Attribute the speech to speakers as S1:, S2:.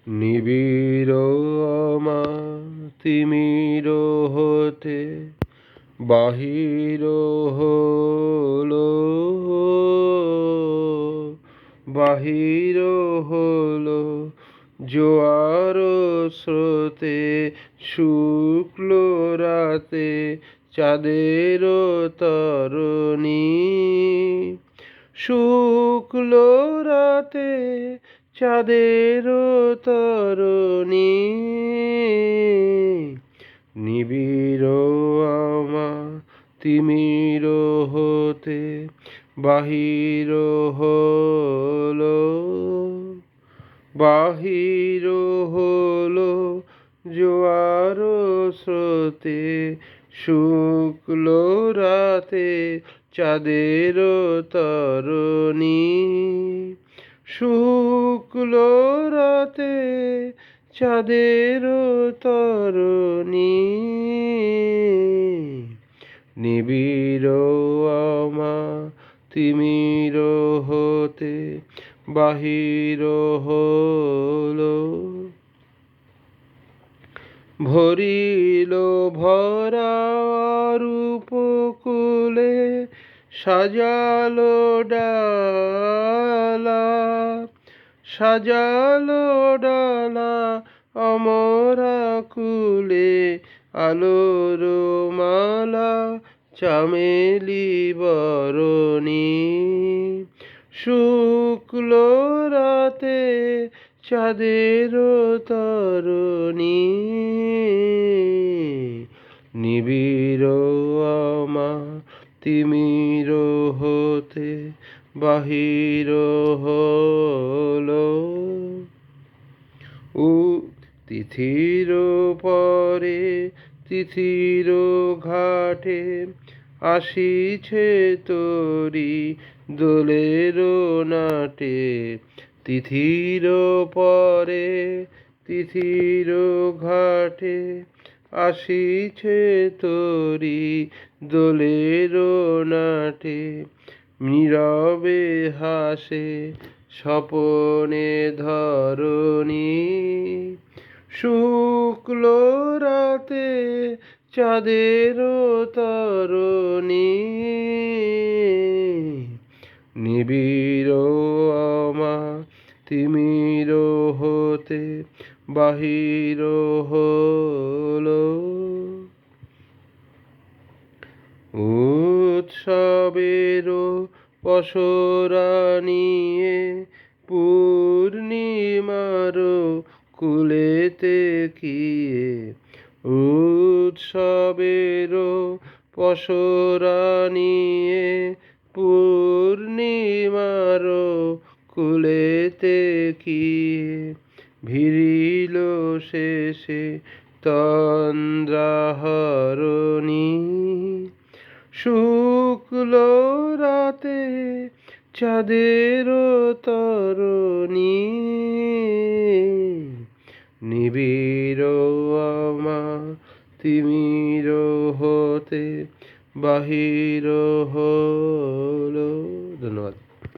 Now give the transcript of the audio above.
S1: নিবিড় তিমির হতে বাহির হলো, বাহির হলো জোয়ার স্রোতে, শুক্ল রাতে চাঁদের তরণী, শুক্ল রাতে চাঁদের তরণী। নিবিড় তিমির হতে বাহির হলো, বাহির হলো জোয়ার স্রোতে, শুক্ল রাতে চাঁদের তরণী, শুক্ল রাতে চাঁদের তরণী। নিবিড় তিমির হতে বাহির হলো, ভরিল ভরা উপকূলে, সাজালো ডালা, সাজালো ডালা অমরা কুলে, আলোর মালা চামেলি বরণী, শুক্ল রাতে চাঁদের তরণী। নিবিড় তিমির হতে বাহির হলো, তিথির পরে তিথির ঘাটে, আসিছে তরি দোলের নাটে, তিথির পরে তিথির ঘাটে, আসিছে তরি দোলের নাটে, নীরবে হাসে স্বপনে ধরণী, শুক্ল রাতে চাঁদের তরণী। নিবিড় তিমির হতে বাহির হলো, উৎসবের পসরা নিয়ে পূর্ণিমার কুলেতে গিয়ে, উৎসবের পসরা নিয়ে পূর্ণিমার কুলেতে গিয়ে, ভিড়িল শেষে তন্দ্রাহরণী, শুক্ল রাতে চাঁদের তরণী। নিবিড় তিমির হতে বাহির